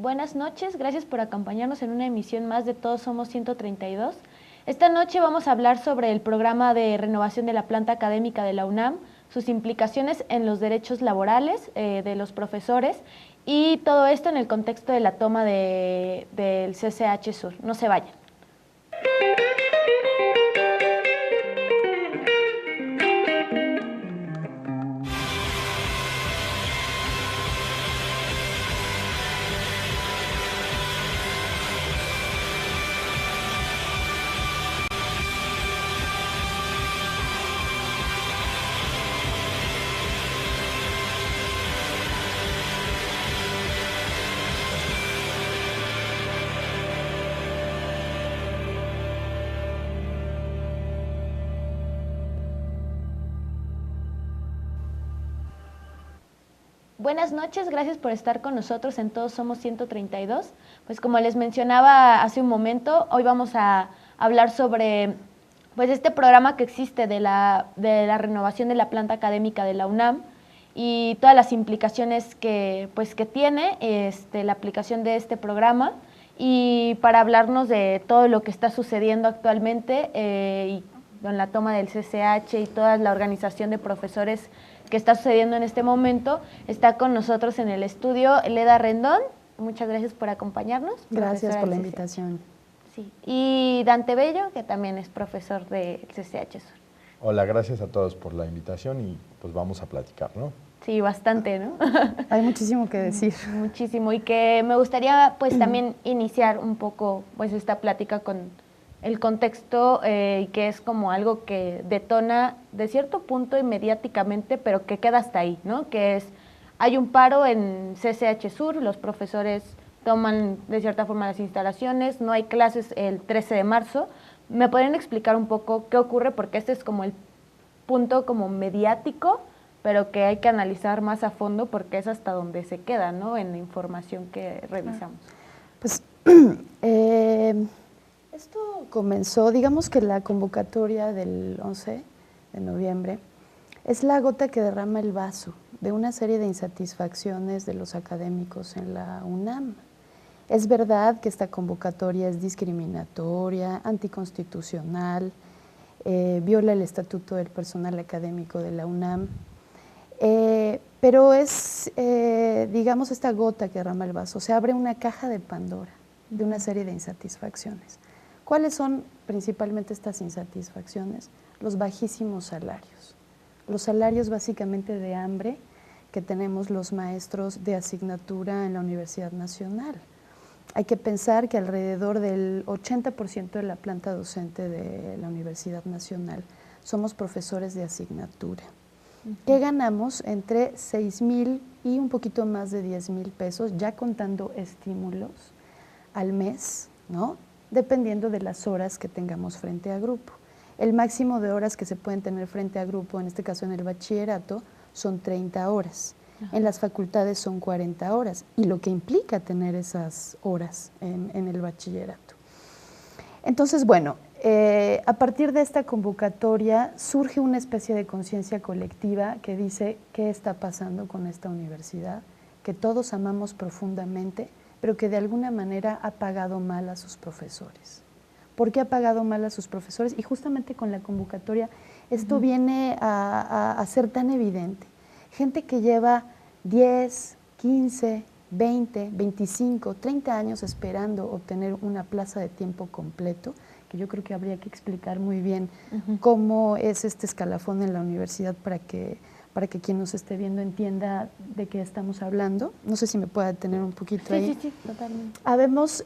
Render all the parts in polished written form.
Buenas noches, gracias por acompañarnos en una emisión más de Todos Somos 132. Esta noche vamos a hablar sobre el programa de renovación de la planta académica de la UNAM, sus implicaciones en los derechos laborales de los profesores y todo esto en el contexto de la toma del CCH Sur. No se vayan. Buenas noches, gracias por estar con nosotros en Todos Somos 132. Pues como les mencionaba hace un momento, hoy vamos a hablar sobre este programa que existe de la renovación de la planta académica de la UNAM y todas las implicaciones que tiene la aplicación de este programa. Y para hablarnos de todo lo que está sucediendo actualmente y con la toma del CCH y toda la organización de profesores que está sucediendo en este momento, está con nosotros en el estudio Leda Rendón. Muchas gracias por acompañarnos. Gracias por la invitación. Sí. Y Dante Bello, que también es profesor del CCH Sur. Hola, gracias a todos por la invitación y pues vamos a platicar, ¿no? Sí, bastante, ¿no? Hay muchísimo que decir. Muchísimo, y que me gustaría pues también iniciar un poco pues esta plática con el contexto, que es como algo que detona de cierto punto mediáticamente, pero que queda hasta ahí, ¿no? Que es, hay un paro en CCH Sur, los profesores toman de cierta forma las instalaciones, no hay clases el 13 de marzo. ¿Me podrían explicar un poco qué ocurre? Porque este es como el punto como mediático, pero que hay que analizar más a fondo porque es hasta donde se queda, ¿no? En la información que revisamos. Pues esto comenzó, digamos que la convocatoria del 11 de noviembre es la gota que derrama el vaso de una serie de insatisfacciones de los académicos en la UNAM. Es verdad que esta convocatoria es discriminatoria, anticonstitucional, viola el estatuto del personal académico de la UNAM, pero es, digamos, esta gota que derrama el vaso. Se abre una caja de Pandora de una serie de insatisfacciones. ¿Cuáles son principalmente estas insatisfacciones? Los bajísimos salarios. Los salarios básicamente de hambre que tenemos los maestros de asignatura en la Universidad Nacional. Hay que pensar que alrededor del 80% de la planta docente de la Universidad Nacional somos profesores de asignatura. ¿Qué ganamos? Entre 6,000 y un poquito más de 10,000 pesos, ya contando estímulos al mes, ¿no? Dependiendo de las horas que tengamos frente a grupo. El máximo de horas que se pueden tener frente a grupo, en este caso en el bachillerato, son 30 horas. Ajá. En las facultades son 40 horas, y lo que implica tener esas horas en el bachillerato. Entonces, bueno, a partir de esta convocatoria surge una especie de conciencia colectiva que dice qué está pasando con esta universidad, que todos amamos profundamente, pero que de alguna manera ha pagado mal a sus profesores. ¿Por qué ha pagado mal a sus profesores? Y justamente con la convocatoria esto viene a ser tan evidente. Gente que lleva 10, 15, 20, 25, 30 años esperando obtener una plaza de tiempo completo, que yo creo que habría que explicar muy bien cómo es este escalafón en la universidad para que quien nos esté viendo entienda de qué estamos hablando. No sé si me pueda detener un poquito ahí. Sí, totalmente. Habemos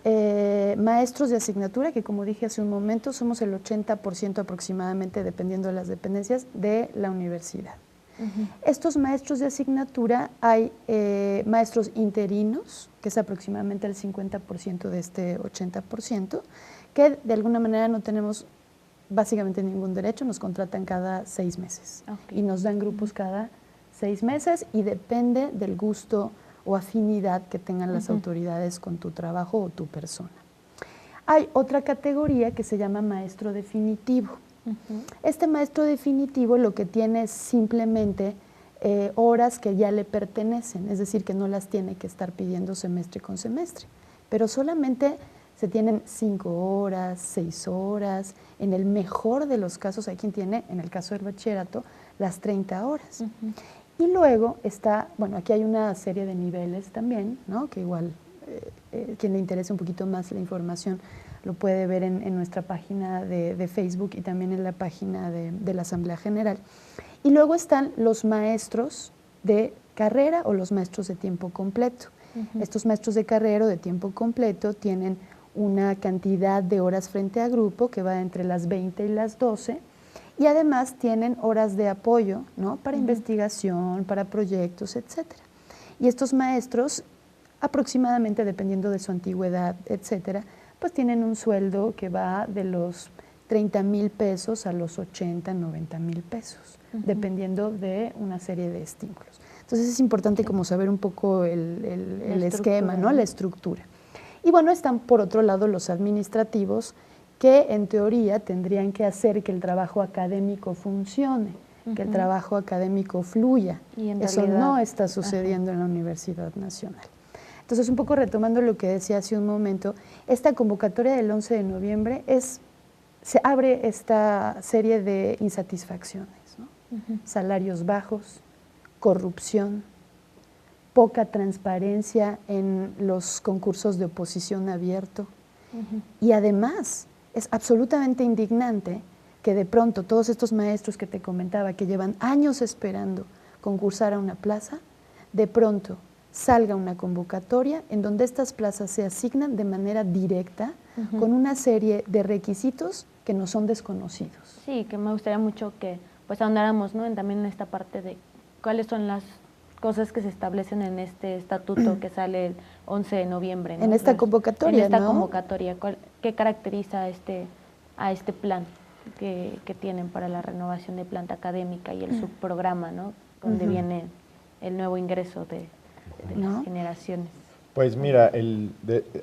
maestros de asignatura, que como dije hace un momento, somos el 80% aproximadamente, dependiendo de las dependencias, de la universidad. Estos maestros de asignatura, hay maestros interinos, que es aproximadamente el 50% de este 80%, que de alguna manera no tenemos básicamente ningún derecho, nos contratan cada 6 meses y nos dan grupos cada 6 meses y depende del gusto o afinidad que tengan las autoridades con tu trabajo o tu persona. Hay otra categoría que se llama maestro definitivo. Este maestro definitivo lo que tiene es simplemente horas que ya le pertenecen, es decir, que no las tiene que estar pidiendo semestre con semestre, pero solamente se tienen 5 horas, 6 horas, en el mejor de los casos hay quien tiene, en el caso del bachillerato, las 30 horas. Y luego está, bueno, aquí hay una serie de niveles también, ¿no? Que igual quien le interese un poquito más la información lo puede ver en nuestra página de Facebook y también en la página de la Asamblea General. Y luego están los maestros de carrera o los maestros de tiempo completo. Estos maestros de carrera o de tiempo completo tienen una cantidad de horas frente a grupo que va entre las 20 y las 12 y además tienen horas de apoyo, ¿no? Para investigación, para proyectos, etcétera. Y estos maestros, aproximadamente dependiendo de su antigüedad, etcétera, pues tienen un sueldo que va de los 30,000 pesos a los 80, 90,000 pesos, dependiendo de una serie de estímulos. Entonces es importante como saber un poco el esquema, ¿no? La estructura. Y bueno, están por otro lado los administrativos que en teoría tendrían que hacer que el trabajo académico funcione, que el trabajo académico fluya. Y eso no está sucediendo en la Universidad Nacional. Entonces, un poco retomando lo que decía hace un momento, esta convocatoria del 11 de noviembre se abre esta serie de insatisfacciones, ¿no? Salarios bajos, corrupción, poca transparencia en los concursos de oposición abierto. Y además, es absolutamente indignante que de pronto todos estos maestros que te comentaba, que llevan años esperando concursar a una plaza, de pronto salga una convocatoria en donde estas plazas se asignan de manera directa con una serie de requisitos que no son desconocidos. Sí, que me gustaría mucho que pues ahondáramos, ¿no? También en esta parte de cuáles son las cosas que se establecen en este estatuto que sale el 11 de noviembre, ¿no? En esta convocatoria, En esta convocatoria, ¿qué caracteriza a este plan que tienen para la renovación de planta académica y el subprograma, ¿no? Donde viene el nuevo ingreso de las generaciones? Pues mira,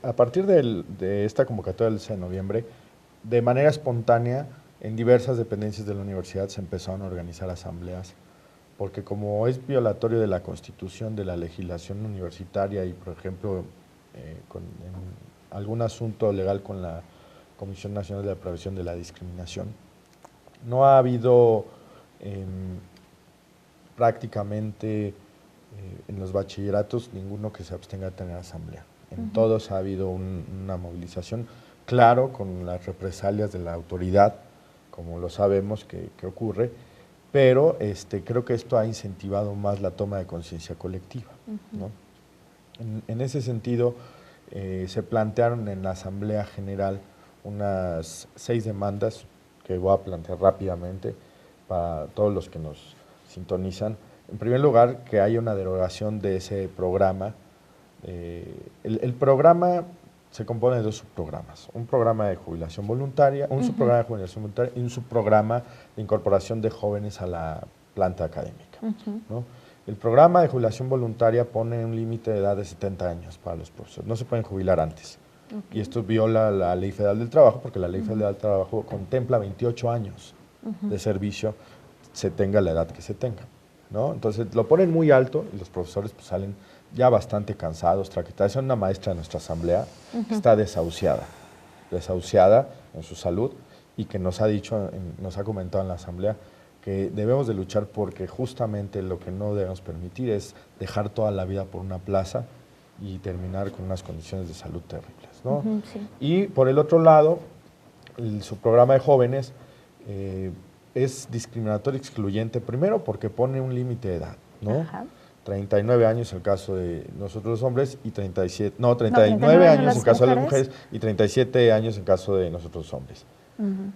a partir de esta convocatoria del 11 de noviembre, de manera espontánea, en diversas dependencias de la universidad se empezaron a organizar asambleas, porque como es violatorio de la Constitución, de la legislación universitaria y, por ejemplo, en algún asunto legal con la Comisión Nacional de la Prevención de la Discriminación, no ha habido prácticamente en los bachilleratos ninguno que se abstenga de tener asamblea. En todos ha habido una movilización, claro, con las represalias de la autoridad, como lo sabemos que ocurre, pero creo que esto ha incentivado más la toma de conciencia colectiva, ¿no? En ese sentido, se plantearon en la Asamblea General unas 6 demandas que voy a plantear rápidamente para todos los que nos sintonizan. En primer lugar, que haya una derogación de ese programa. El programa se compone de 2 subprogramas, un programa de jubilación voluntaria, un subprograma de jubilación voluntaria y un subprograma de incorporación de jóvenes a la planta académica, ¿no? El programa de jubilación voluntaria pone un límite de edad de 70 años para los profesores, no se pueden jubilar antes. Y esto viola la Ley Federal del Trabajo, porque la Ley Federal del Trabajo contempla 28 años de servicio, se tenga la edad que se tenga, ¿no? Entonces lo ponen muy alto y los profesores pues, salen ya bastante cansados, traquetados. Hay una maestra de nuestra asamblea que está desahuciada en su salud y que nos ha dicho, nos ha comentado en la asamblea que debemos de luchar porque justamente lo que no debemos permitir es dejar toda la vida por una plaza y terminar con unas condiciones de salud terribles, ¿no? Sí. Y por el otro lado, su programa de jóvenes es discriminatorio y excluyente, primero porque pone un límite de edad, ¿no? Ajá. 39 años en el caso de nosotros los hombres y 39 años en el caso de las mujeres y 37 años en el caso de nosotros los hombres.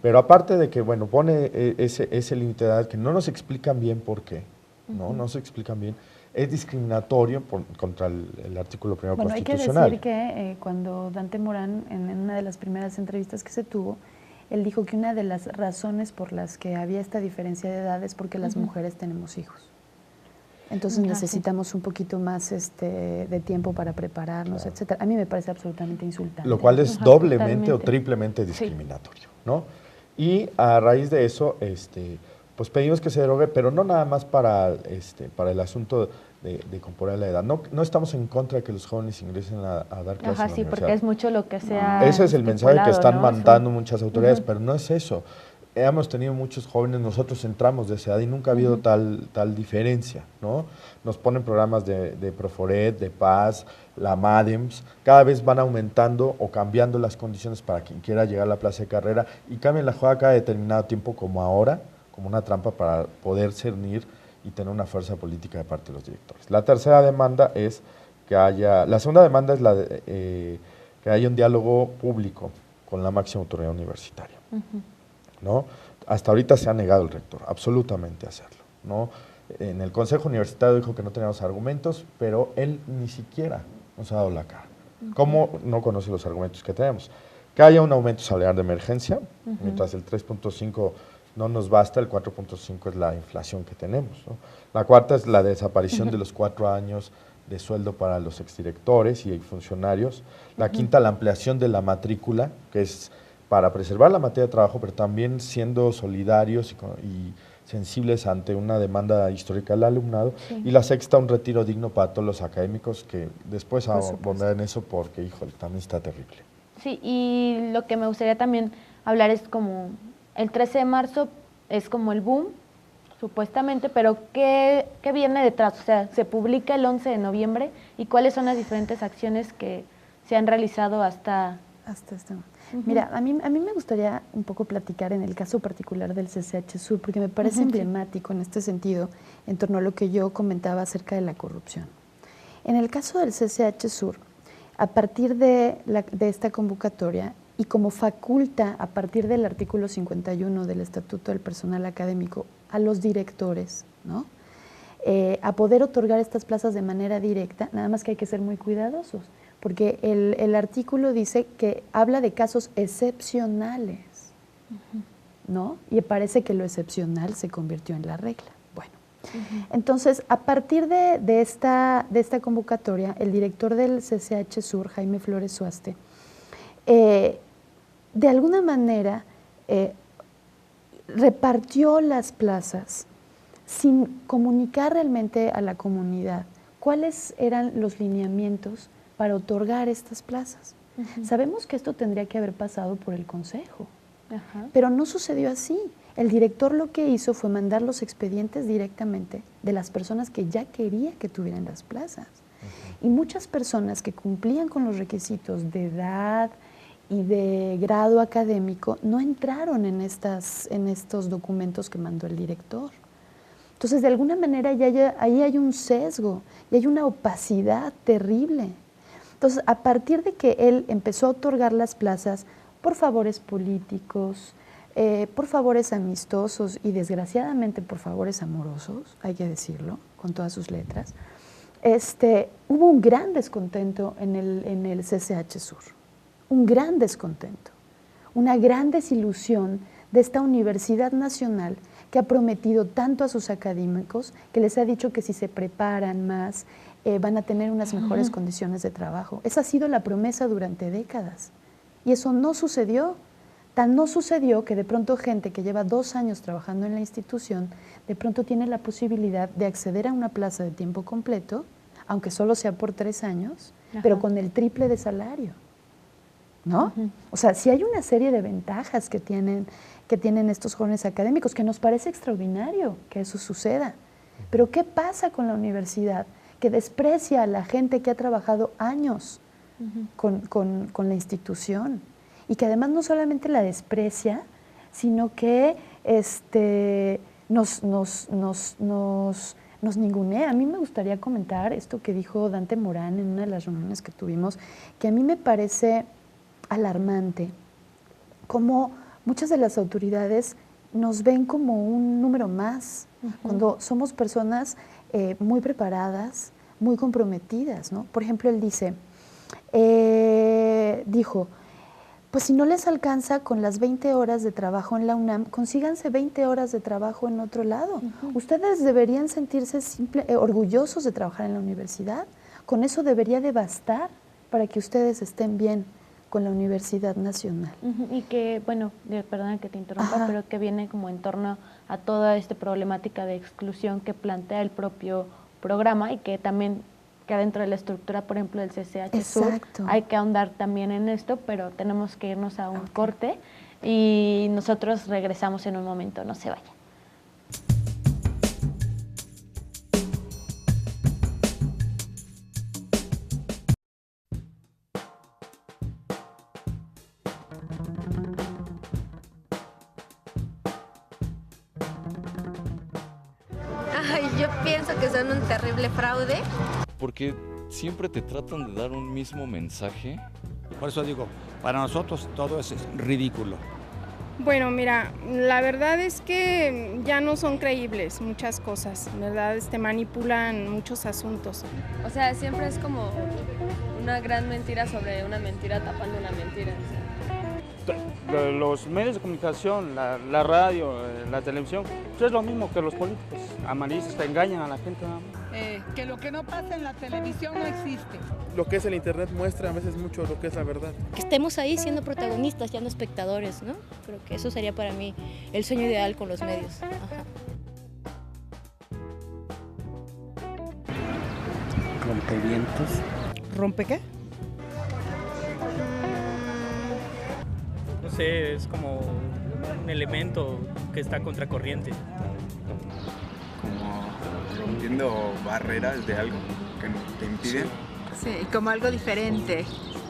Pero aparte de que, bueno, pone ese límite de edad que no nos explican bien por qué, no se explican bien, es discriminatorio contra el artículo primero constitucional. Hay que decir que cuando Dante Morán, en una de las primeras entrevistas que se tuvo, él dijo que una de las razones por las que había esta diferencia de edad es porque las mujeres tenemos hijos. Entonces necesitamos un poquito más de tiempo para prepararnos, etcétera. A mí me parece absolutamente insultante. Lo cual es doblemente o triplemente discriminatorio, ¿no? Y a raíz de eso, pues pedimos que se derogue, pero no nada más para el asunto de componer la edad. No estamos en contra de que los jóvenes ingresen a dar clases en la sí, universidad. porque es mucho lo que se ha Ese es el mensaje que están ¿no? mandando muchas autoridades, Ujú. pero no es eso. Hemos tenido muchos jóvenes, nosotros entramos de esa edad y nunca ha habido tal diferencia, ¿no? Nos ponen programas de Proforet, de Paz, la MADEMS, cada vez van aumentando o cambiando las condiciones para quien quiera llegar a la plaza de carrera y cambian la jugada cada determinado tiempo como ahora, como una trampa para poder cernir y tener una fuerza política de parte de los directores. La tercera demanda es la segunda demanda es que haya un diálogo público con la máxima autoridad universitaria. ¿No? Hasta ahorita se ha negado el rector, absolutamente a hacerlo, ¿no? En el Consejo Universitario dijo que no teníamos argumentos, pero él ni siquiera nos ha dado la cara. ¿Cómo no conoce los argumentos que tenemos? Que haya un aumento salarial de emergencia, mientras el 3.5 no nos basta, el 4.5 es la inflación que tenemos, ¿no? La cuarta es la desaparición de los 4 años de sueldo para los exdirectores y funcionarios. La quinta, la ampliación de la matrícula, que es para preservar la materia de trabajo, pero también siendo solidarios y sensibles ante una demanda histórica del alumnado. Sí. Y la sexta, un retiro digno para todos los académicos, que después abundar en eso porque, híjole, también está terrible. Sí, y lo que me gustaría también hablar es como el 13 de marzo es como el boom, supuestamente, pero ¿qué viene detrás? O sea, se publica el 11 de noviembre y ¿cuáles son las diferentes acciones que se han realizado hasta este momento? Mira, a mí me gustaría un poco platicar en el caso particular del CCH Sur, porque me parece emblemático en este sentido, en torno a lo que yo comentaba acerca de la corrupción. En el caso del CCH Sur, a partir de esta convocatoria y como faculta a partir del artículo 51 del Estatuto del Personal Académico a los directores, ¿no? A poder otorgar estas plazas de manera directa, nada más que hay que ser muy cuidadosos, porque el artículo dice que habla de casos excepcionales, ¿no? Y parece que lo excepcional se convirtió en la regla. Bueno, entonces, a partir de esta convocatoria, el director del CCH Sur, Jaime Flores Suaste, de alguna manera repartió las plazas sin comunicar realmente a la comunidad cuáles eran los lineamientos para otorgar estas plazas. Sabemos que esto tendría que haber pasado por el Consejo, pero no sucedió así. El director lo que hizo fue mandar los expedientes directamente de las personas que ya quería que tuvieran las plazas. Y muchas personas que cumplían con los requisitos de edad y de grado académico no entraron en estos documentos que mandó el director. Entonces, de alguna manera, ahí hay un sesgo y hay una opacidad terrible. Entonces, a partir de que él empezó a otorgar las plazas por favores políticos, por favores amistosos y desgraciadamente por favores amorosos, hay que decirlo, con todas sus letras, hubo un gran descontento en el CCH Sur, un gran descontento, una gran desilusión de esta Universidad Nacional que ha prometido tanto a sus académicos, que les ha dicho que si se preparan más, van a tener unas mejores condiciones de trabajo. Esa ha sido la promesa durante décadas. Y eso no sucedió. Tan no sucedió que de pronto gente que lleva 2 años trabajando en la institución, de pronto tiene la posibilidad de acceder a una plaza de tiempo completo, aunque solo sea por 3 años, pero con el triple de salario, ¿no? O sea, sí hay una serie de ventajas que tienen estos jóvenes académicos, que nos parece extraordinario que eso suceda. Pero ¿qué pasa con la universidad? Que desprecia a la gente que ha trabajado años con la institución y que además no solamente la desprecia, sino que nos ningunea. A mí me gustaría comentar esto que dijo Dante Morán en una de las reuniones que tuvimos, que a mí me parece alarmante, como muchas de las autoridades nos ven como un número más, cuando somos personas muy preparadas, muy comprometidas, ¿no? Por ejemplo, él dijo, pues si no les alcanza con las 20 horas de trabajo en la UNAM, consíganse 20 horas de trabajo en otro lado. Ustedes deberían sentirse orgullosos de trabajar en la universidad. Con eso debería de bastar para que ustedes estén bien con la Universidad Nacional. Y que, bueno, perdona que te interrumpa, pero que viene como en torno a toda esta problemática de exclusión que plantea el propio programa y que también que dentro de la estructura, por ejemplo, del CCH Sur, hay que ahondar también en esto, pero tenemos que irnos a un corte y nosotros regresamos en un momento, no se vaya. Ay, yo pienso que son un terrible fraude. Porque siempre te tratan de dar un mismo mensaje. Por eso digo, para nosotros todo es ridículo. Bueno, mira, la verdad es que ya no son creíbles muchas cosas, ¿verdad? Manipulan muchos asuntos. O sea, siempre es como una gran mentira sobre una mentira tapando una mentira. O sea. Los medios de comunicación, la radio, la televisión, pues es lo mismo que los políticos. Amarillistas te engañan a la gente. Que lo que no pasa en la televisión no existe. Lo que es el internet muestra a veces mucho lo que es la verdad. Que estemos ahí siendo protagonistas, ya no espectadores, ¿no? Creo que eso sería para mí el sueño ideal con los medios. Ajá. Rompevientos. ¿Rompe qué? No sé, es como un elemento que está contracorriente. Como rompiendo barreras de algo que te impiden. Sí, como algo diferente.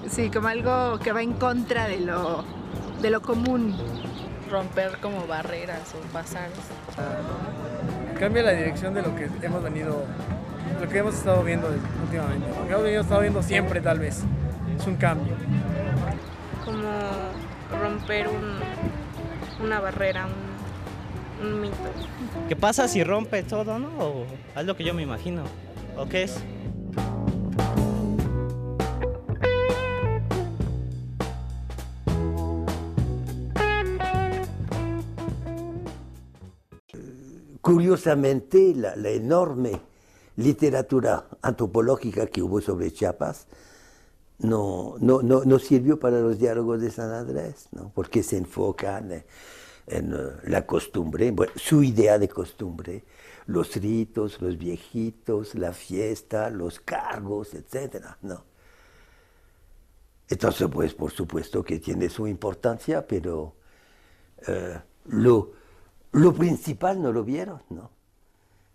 Sí, como algo que va en contra de lo común. Romper como barreras o pasares. Cambia la dirección de lo que hemos venido, lo que hemos estado viendo últimamente. Lo que hemos estado viendo siempre, tal vez. Es un cambio. Como romper una barrera, un mito. ¿Qué pasa si rompe todo, no? O es lo que yo me imagino. ¿O qué es? Curiosamente, la enorme literatura antropológica que hubo sobre Chiapas no sirvió para los diálogos de San Andrés, ¿no? Porque se enfocan en la costumbre, bueno, su idea de costumbre, los ritos, los viejitos, la fiesta, los cargos, etcétera, ¿no? Entonces, pues, por supuesto que tiene su importancia, pero lo principal no lo vieron, ¿no?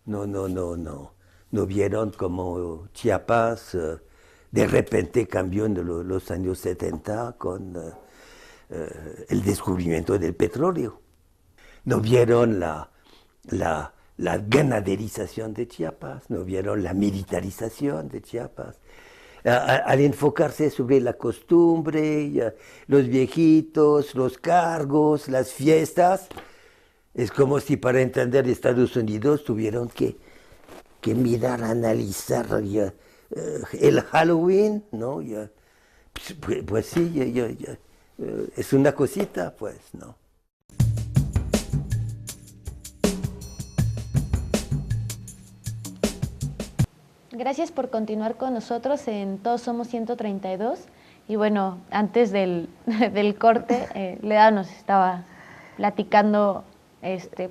No vieron cómo Chiapas de repente cambió en los años 70 con el descubrimiento del petróleo. No vieron la ganaderización de Chiapas, no vieron la militarización de Chiapas. Al enfocarse sobre la costumbre, los viejitos, los cargos, las fiestas, es como si para entender Estados Unidos tuvieron que mirar, analizar el Halloween, ¿no? Pues sí, es una cosita, pues, ¿no? Gracias por continuar con nosotros en Todos Somos 132. Y bueno, antes del corte, Leda nos estaba platicando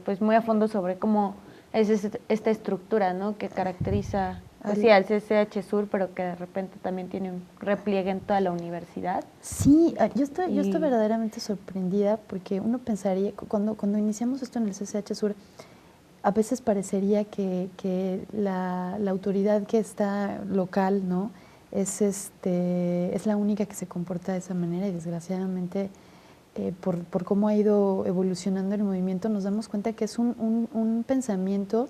pues muy a fondo sobre cómo es esta estructura, ¿no? Que caracteriza así al CCH Sur, pero que de repente también tiene un repliegue en toda la universidad. Sí, yo estoy verdaderamente sorprendida porque uno pensaría, cuando iniciamos esto en el CCH Sur, a veces parecería que la autoridad que está local, ¿no? Es la única que se comporta de esa manera y desgraciadamente por cómo ha ido evolucionando el movimiento nos damos cuenta que es un pensamiento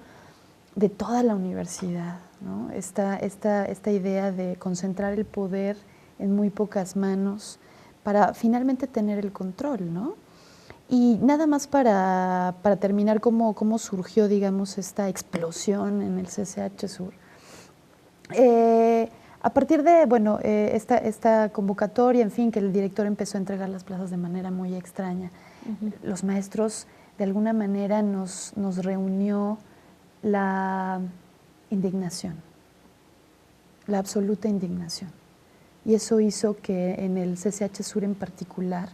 de toda la universidad, ¿no? Esta idea de concentrar el poder en muy pocas manos para finalmente tener el control, ¿no? Y nada más para terminar cómo surgió, digamos, esta explosión en el CCH Sur. A partir de, bueno, esta convocatoria, en fin, que el director empezó a entregar las plazas de manera muy extraña, los maestros de alguna manera nos reunió la indignación, la absoluta indignación. Y eso hizo que en el CCH Sur en particular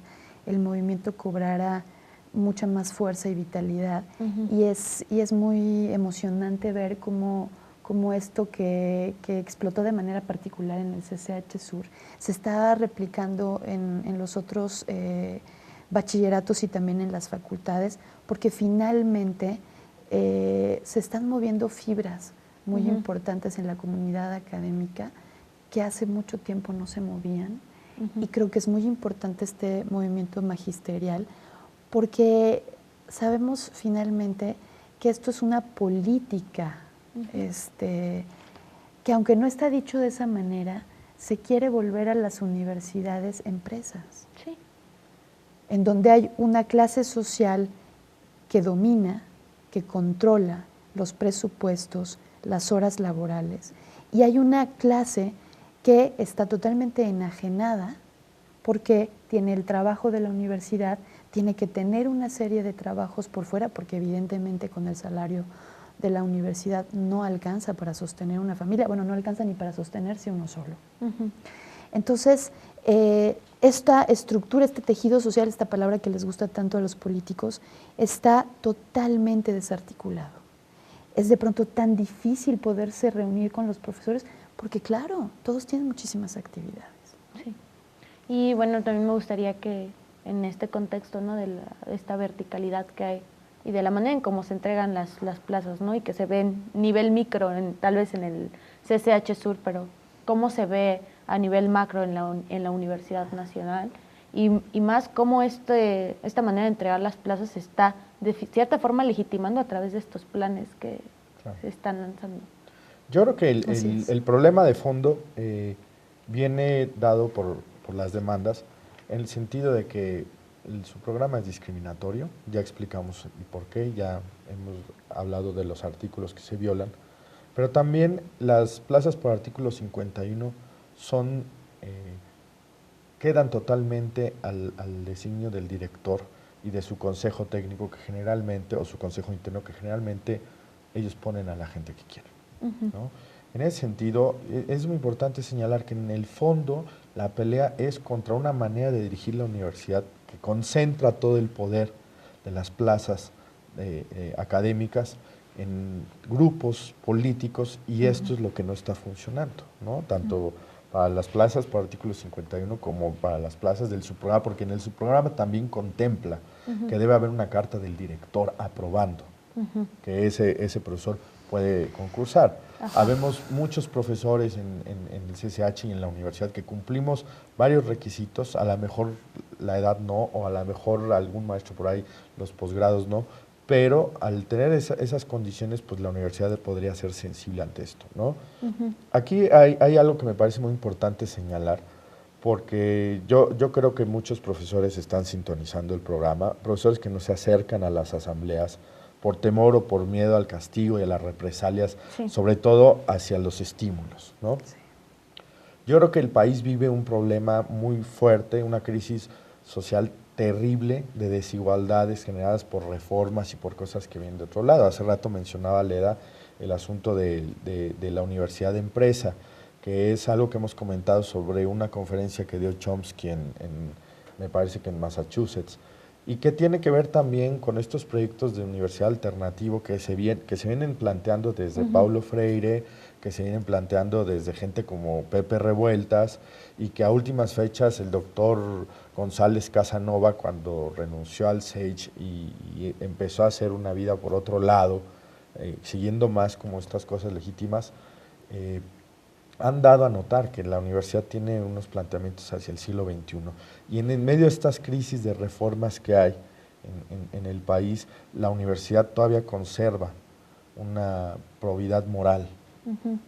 el movimiento cobrara mucha más fuerza y vitalidad. Y es muy emocionante ver cómo esto que explotó de manera particular en el CCH Sur se está replicando en los otros bachilleratos y también en las facultades, porque finalmente se están moviendo fibras muy importantes en la comunidad académica que hace mucho tiempo no se movían. Y creo que es muy importante este movimiento magisterial porque sabemos finalmente que esto es una política que aunque no está dicho de esa manera, se quiere volver a las universidades empresas, en donde hay una clase social que domina, que controla los presupuestos, las horas laborales, y hay una clase que está totalmente enajenada porque tiene el trabajo de la universidad, tiene que tener una serie de trabajos por fuera, porque evidentemente con el salario de la universidad no alcanza para sostener una familia, bueno, no alcanza ni para sostenerse uno solo. Entonces, esta estructura, este tejido social, esta palabra que les gusta tanto a los políticos, está totalmente desarticulado. Es de pronto tan difícil poderse reunir con los profesores, porque claro, todos tienen muchísimas actividades. Sí. Y bueno, también me gustaría que en este contexto, ¿no?, de esta verticalidad que hay y de la manera en cómo se entregan las plazas, ¿no?, y que se ve en nivel micro, tal vez en el CCH Sur, pero cómo se ve a nivel macro en la Universidad Nacional y más cómo esta manera de entregar las plazas se está de cierta forma legitimando a través de estos planes que se están lanzando. Yo creo que el problema de fondo viene dado por las demandas, en el sentido de que su programa es discriminatorio, ya explicamos el por qué, ya hemos hablado de los artículos que se violan, pero también las plazas por artículo 51 quedan totalmente al designio del director y de su consejo técnico que generalmente, o su consejo interno que generalmente ellos ponen a la gente que quieren, ¿no? En ese sentido, es muy importante señalar que en el fondo la pelea es contra una manera de dirigir la universidad que concentra todo el poder de las plazas académicas en grupos políticos, y esto es lo que no está funcionando, ¿no? Tanto para las plazas por artículo 51 como para las plazas del subprograma, porque en el subprograma también contempla que debe haber una carta del director aprobando que ese profesor puede concursar. Habemos muchos profesores en el CCH y en la universidad que cumplimos varios requisitos, a lo mejor la edad no, o a lo mejor algún maestro por ahí, los posgrados no, pero al tener esas condiciones, pues la universidad podría ser sensible ante esto, ¿no? Aquí hay algo que me parece muy importante señalar, porque yo creo que muchos profesores están sintonizando el programa, profesores que no se acercan a las asambleas por temor o por miedo al castigo y a las represalias, sobre todo hacia los estímulos, ¿no? Yo creo que el país vive un problema muy fuerte, una crisis social terrible de desigualdades generadas por reformas y por cosas que vienen de otro lado. Hace rato mencionaba Leda el asunto de la universidad de empresa, que es algo que hemos comentado sobre una conferencia que dio Chomsky me parece que en Massachusetts, y que tiene que ver también con estos proyectos de universidad alternativo que se vienen planteando desde Paulo Freire, que se vienen planteando desde gente como Pepe Revueltas, y que a últimas fechas el doctor González Casanova, cuando renunció al SAGE y empezó a hacer una vida por otro lado, siguiendo más como estas cosas legítimas, han dado a notar que la universidad tiene unos planteamientos hacia el siglo XXI. Y en medio de estas crisis de reformas que hay en el país, la universidad todavía conserva una probidad moral,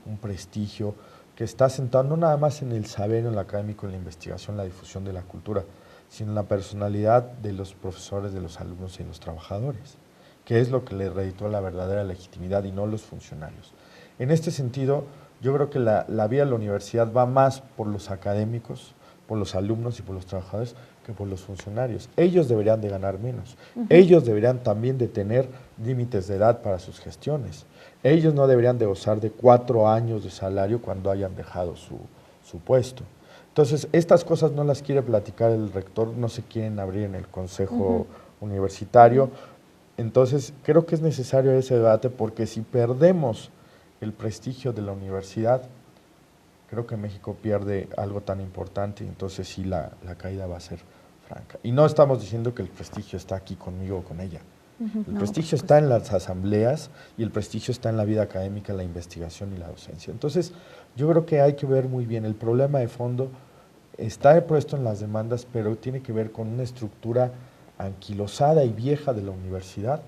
un prestigio que está sentado no nada más en el saber, en lo académico, en la investigación, la difusión de la cultura, sino en la personalidad de los profesores, de los alumnos y de los trabajadores, que es lo que le reditúa la verdadera legitimidad y no los funcionarios. En este sentido, yo creo que la vía de la universidad va más por los académicos, por los alumnos y por los trabajadores que por los funcionarios. Ellos deberían de ganar menos. Ellos deberían también de tener límites de edad para sus gestiones. Ellos no deberían de gozar de 4 años de salario cuando hayan dejado su puesto. Entonces, estas cosas no las quiere platicar el rector, no se quieren abrir en el consejo universitario. Entonces, creo que es necesario ese debate porque si perdemos el prestigio de la universidad, creo que México pierde algo tan importante, entonces sí la caída va a ser franca. Y no estamos diciendo que el prestigio está aquí conmigo o con ella. El prestigio está en las asambleas y el prestigio está en la vida académica, la investigación y la docencia. Entonces, yo creo que hay que ver muy bien el problema de fondo. Está puesto en las demandas, pero tiene que ver con una estructura anquilosada y vieja de la universidad.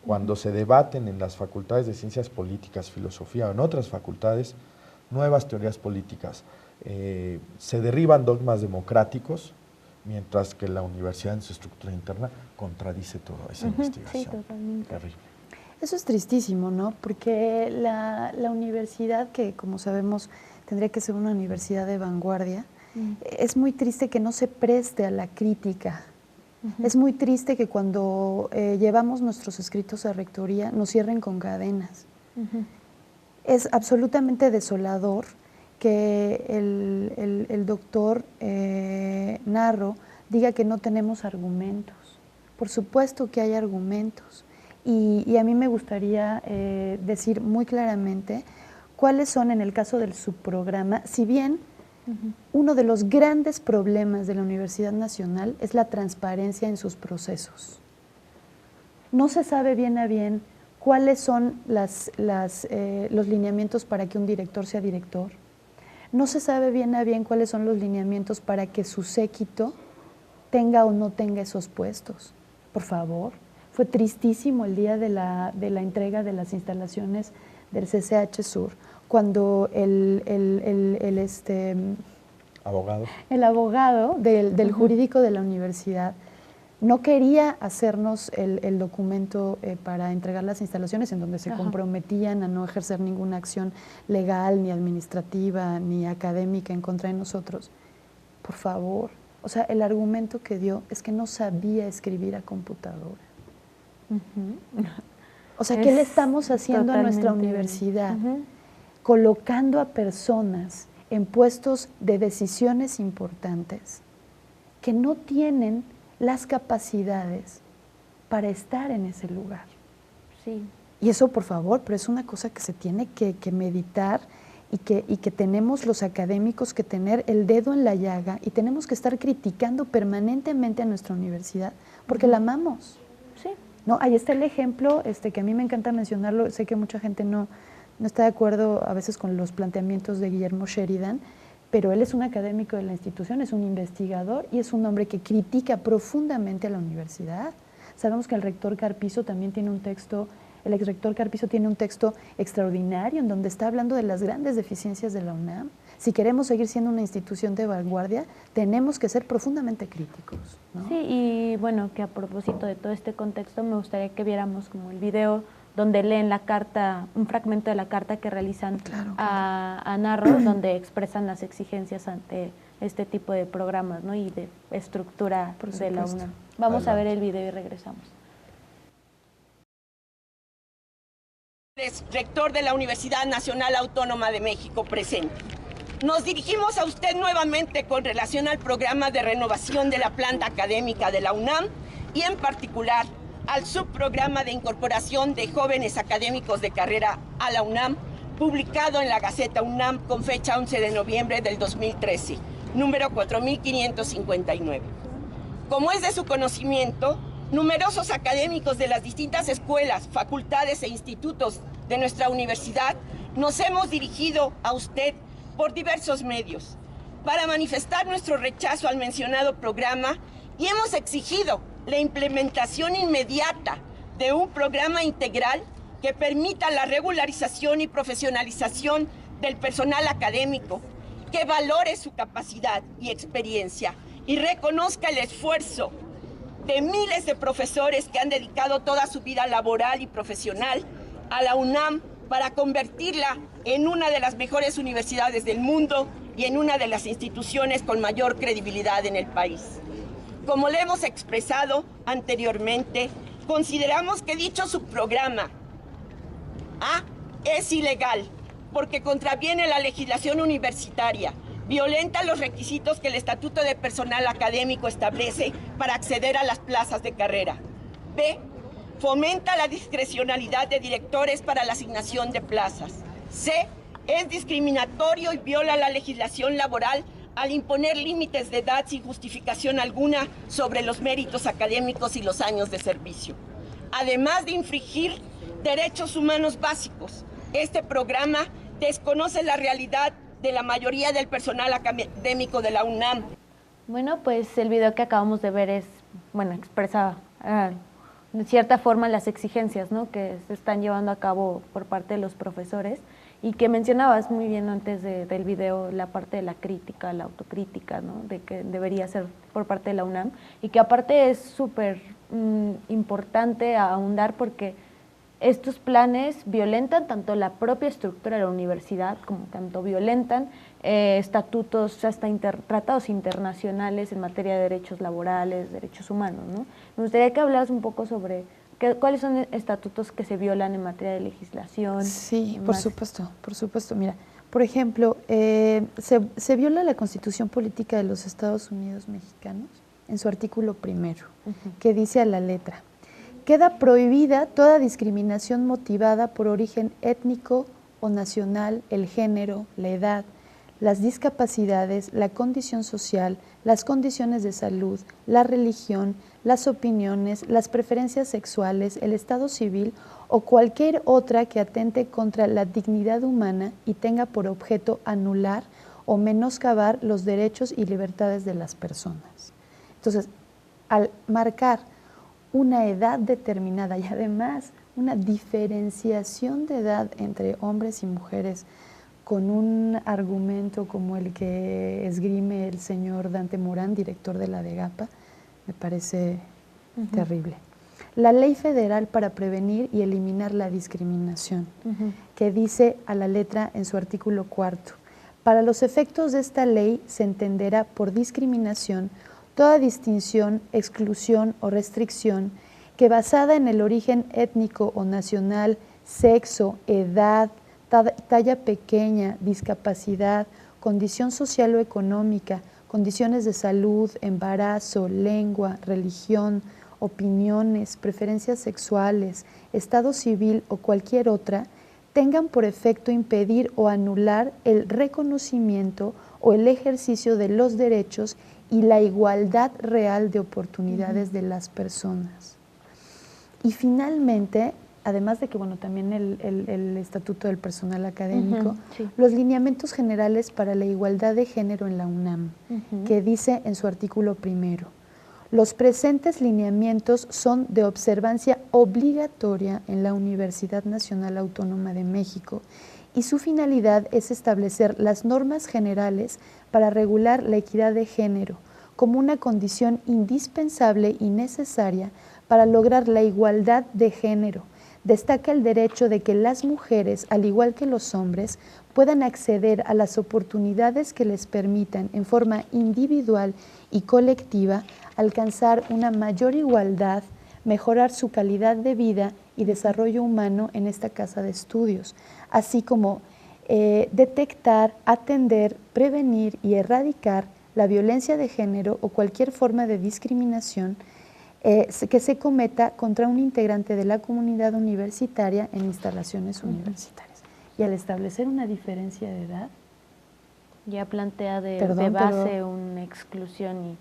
Cuando se debaten en las facultades de ciencias políticas, filosofía o en otras facultades, nuevas teorías políticas, se derriban dogmas democráticos, mientras que la universidad en su estructura interna contradice toda esa investigación. Sí, totalmente. Terrible. Eso es tristísimo, ¿no? Porque la universidad, que como sabemos tendría que ser una universidad de vanguardia, es muy triste que no se preste a la crítica. Es muy triste que cuando llevamos nuestros escritos a rectoría nos cierren con cadenas. Es absolutamente desolador que el doctor Narro diga que no tenemos argumentos. Por supuesto que hay argumentos. Y a mí me gustaría decir muy claramente cuáles son, en el caso del subprograma, si bien uno de los grandes problemas de la Universidad Nacional es la transparencia en sus procesos. No se sabe bien a bien cuáles son los lineamientos para que un director sea director. No se sabe bien a bien cuáles son los lineamientos para que su séquito tenga o no tenga esos puestos. Por favor, fue tristísimo el día de la entrega de las instalaciones del CCH Sur, cuando el abogado del jurídico de la universidad no quería hacernos el documento para entregar las instalaciones, en donde se comprometían a no ejercer ninguna acción legal, ni administrativa, ni académica en contra de nosotros. Por favor, o sea, el argumento que dio es que no sabía escribir a computadora. O sea, ¿qué le estamos haciendo a nuestra universidad? Colocando a personas en puestos de decisiones importantes que no tienen las capacidades para estar en ese lugar. Sí. Y eso, por favor, pero es una cosa que se tiene que meditar y que tenemos los académicos que tener el dedo en la llaga y tenemos que estar criticando permanentemente a nuestra universidad porque la amamos. Sí. No, ahí está el ejemplo que a mí me encanta mencionarlo, sé que mucha gente no está de acuerdo a veces con los planteamientos de Guillermo Sheridan, pero él es un académico de la institución, es un investigador y es un hombre que critica profundamente a la universidad. Sabemos que el rector Carpizo también tiene un texto, el exrector Carpizo tiene un texto extraordinario en donde está hablando de las grandes deficiencias de la UNAM. Si queremos seguir siendo una institución de vanguardia, tenemos que ser profundamente críticos, ¿no? Sí, y bueno, que a propósito de todo este contexto, me gustaría que viéramos como el video donde leen la carta, un fragmento de la carta que realizan a Narro, donde expresan las exigencias ante este tipo de programas, ¿no? Y de estructura de la UNAM. Vamos a ver el video y regresamos. Rector de la Universidad Nacional Autónoma de México presente. Nos dirigimos a usted nuevamente con relación al programa de renovación de la planta académica de la UNAM y en particular al subprograma de incorporación de jóvenes académicos de carrera a la UNAM, publicado en la Gaceta UNAM con fecha 11 de noviembre del 2013, número 4559. Como es de su conocimiento, numerosos académicos de las distintas escuelas, facultades e institutos de nuestra universidad nos hemos dirigido a usted por diversos medios para manifestar nuestro rechazo al mencionado programa y hemos exigido la implementación inmediata de un programa integral que permita la regularización y profesionalización del personal académico, que valore su capacidad y experiencia y reconozca el esfuerzo de miles de profesores que han dedicado toda su vida laboral y profesional a la UNAM para convertirla en una de las mejores universidades del mundo y en una de las instituciones con mayor credibilidad en el país. Como le hemos expresado anteriormente, consideramos que dicho subprograma es ilegal porque contraviene la legislación universitaria, Violenta los requisitos que el Estatuto de Personal Académico establece para acceder a las plazas de carrera. B. Fomenta la discrecionalidad de directores para la asignación de plazas. C. Es discriminatorio y viola la legislación laboral al imponer límites de edad sin justificación alguna sobre los méritos académicos y los años de servicio. Además de infringir derechos humanos básicos, este programa desconoce la realidad de la mayoría del personal académico de la UNAM. Bueno, pues el video que acabamos de ver expresa de cierta forma las exigencias, ¿no?, que se están llevando a cabo por parte de los profesores, y que mencionabas muy bien antes del video la parte de la crítica, la autocrítica, ¿no?, de que debería ser por parte de la UNAM, y que aparte es súper importante ahondar porque estos planes violentan tanto la propia estructura de la universidad, como tanto violentan estatutos, hasta tratados internacionales en materia de derechos laborales, derechos humanos, ¿no? Me gustaría que hablaras un poco sobre cuáles son estatutos que se violan en materia de legislación. Sí, por supuesto. Mira, por ejemplo, se viola la Constitución Política de los Estados Unidos Mexicanos en su artículo 1, que dice a la letra: queda prohibida toda discriminación motivada por origen étnico o nacional, el género, la edad, las discapacidades, la condición social, las condiciones de salud, la religión, las opiniones, las preferencias sexuales, el estado civil o cualquier otra que atente contra la dignidad humana y tenga por objeto anular o menoscabar los derechos y libertades de las personas. Entonces, al marcar una edad determinada y además una diferenciación de edad entre hombres y mujeres con un argumento como el que esgrime el señor Dante Morán, director de la DEGAPA, me parece terrible. La Ley Federal para Prevenir y Eliminar la Discriminación, que dice a la letra en su artículo 4, para los efectos de esta ley se entenderá por discriminación toda distinción, exclusión o restricción que basada en el origen étnico o nacional, sexo, edad, talla pequeña, discapacidad, condición social o económica, condiciones de salud, embarazo, lengua, religión, opiniones, preferencias sexuales, estado civil o cualquier otra, tengan por efecto impedir o anular el reconocimiento o el ejercicio de los derechos y la igualdad real de oportunidades de las personas. Y finalmente, además de que también el Estatuto del Personal Académico, los lineamientos generales para la igualdad de género en la UNAM, que dice en su artículo 1, los presentes lineamientos son de observancia obligatoria en la Universidad Nacional Autónoma de México y su finalidad es establecer las normas generales para regular la equidad de género como una condición indispensable y necesaria para lograr la igualdad de género. Destaca el derecho de que las mujeres, al igual que los hombres, puedan acceder a las oportunidades que les permitan, en forma individual y colectiva, alcanzar una mayor igualdad, mejorar su calidad de vida y desarrollo humano en esta casa de estudios, así como detectar, atender, prevenir y erradicar la violencia de género o cualquier forma de discriminación que se cometa contra un integrante de la comunidad universitaria en instalaciones universitarias. Y al establecer una diferencia de edad, ya plantea de base una exclusión y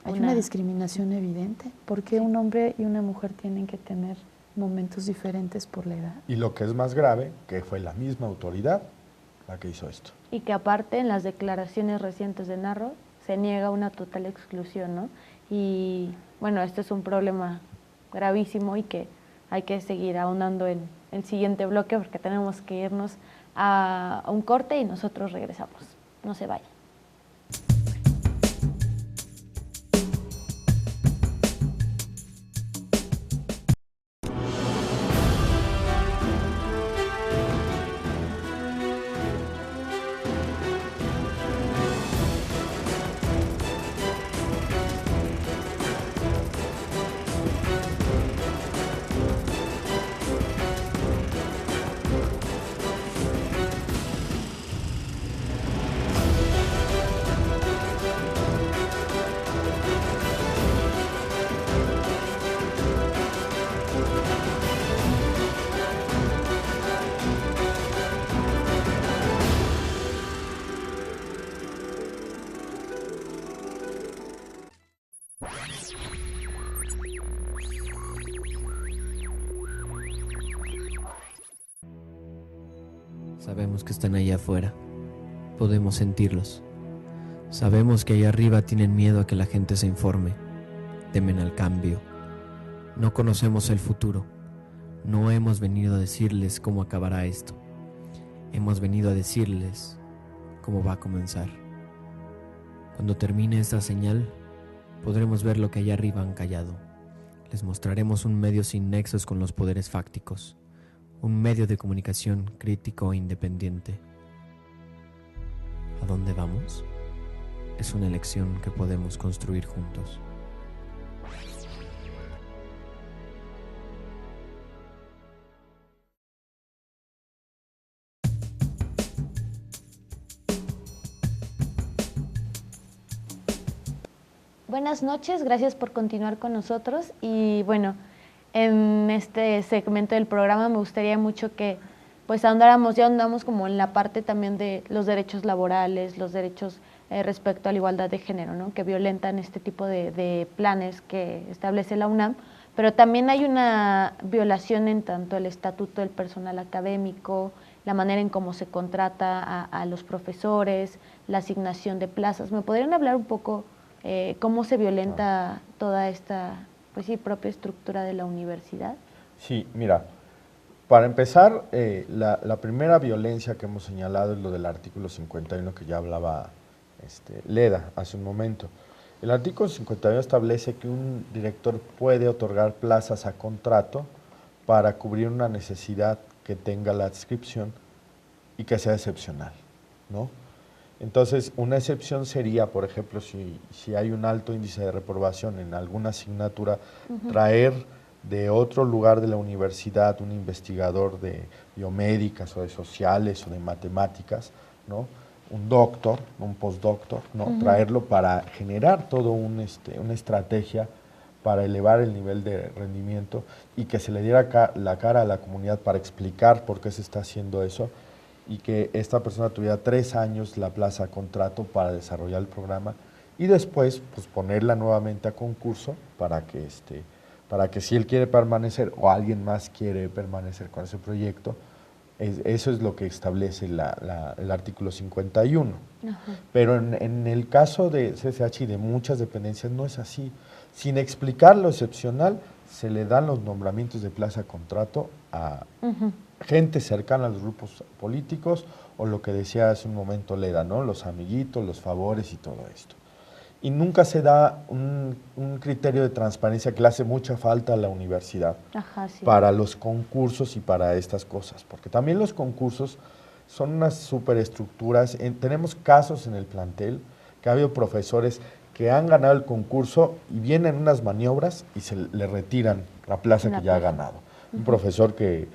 hay una discriminación evidente. ¿Por qué un hombre y una mujer tienen que tener momentos diferentes por la edad? Y lo que es más grave, que fue la misma autoridad la que hizo esto. Y que aparte en las declaraciones recientes de Narro se niega una total exclusión, ¿no? Y bueno, este es un problema gravísimo y que hay que seguir ahondando en el siguiente bloque porque tenemos que irnos a un corte y nosotros regresamos. No se vayan. Sabemos que están allá afuera. Podemos sentirlos. Sabemos que allá arriba tienen miedo a que la gente se informe. Temen al cambio. No conocemos el futuro. No hemos venido a decirles cómo acabará esto. Hemos venido a decirles cómo va a comenzar. Cuando termine esta señal, podremos ver lo que allá arriba han callado. Les mostraremos un medio sin nexos con los poderes fácticos. Un medio de comunicación crítico e independiente. ¿A dónde vamos? Es una elección que podemos construir juntos. Buenas noches, gracias por continuar con nosotros y bueno, en este segmento del programa me gustaría mucho que pues ahondamos como en la parte también de los derechos laborales, los derechos respecto a la igualdad de género, ¿no? Que violentan este tipo de planes que establece la UNAM, pero también hay una violación en tanto el estatuto del personal académico, la manera en cómo se contrata a los profesores, la asignación de plazas. ¿Me podrían hablar un poco cómo se violenta toda esta pues sí, propia estructura de la universidad? Sí, mira, para empezar, la primera violencia que hemos señalado es lo del artículo 51 que ya hablaba Leda hace un momento. El artículo 51 establece que un director puede otorgar plazas a contrato para cubrir una necesidad que tenga la adscripción y que sea excepcional, ¿no? Entonces, una excepción sería, por ejemplo, si hay un alto índice de reprobación en alguna asignatura, traer de otro lugar de la universidad un investigador de biomédicas o de sociales o de matemáticas, ¿no? Un doctor, un postdoctor, ¿no? Traerlo para generar todo una estrategia para elevar el nivel de rendimiento y que se le diera la cara a la comunidad para explicar por qué se está haciendo eso, y que esta persona tuviera 3 años la plaza a contrato para desarrollar el programa y después pues ponerla nuevamente a concurso para que si él quiere permanecer o alguien más quiere permanecer con ese proyecto, eso es lo que establece el artículo 51. Pero en el caso de CCH y de muchas dependencias no es así. Sin explicar lo excepcional, se le dan los nombramientos de plaza a contrato a gente cercana a los grupos políticos o lo que decía hace un momento Leda, ¿no? Los amiguitos, los favores y todo esto. Y nunca se da un criterio de transparencia que le hace mucha falta a la universidad para los concursos y para estas cosas, porque también los concursos son unas superestructuras. Tenemos casos en el plantel que ha habido profesores que han ganado el concurso y vienen unas maniobras y se le retiran la plaza que ya ha ganado. Un profesor que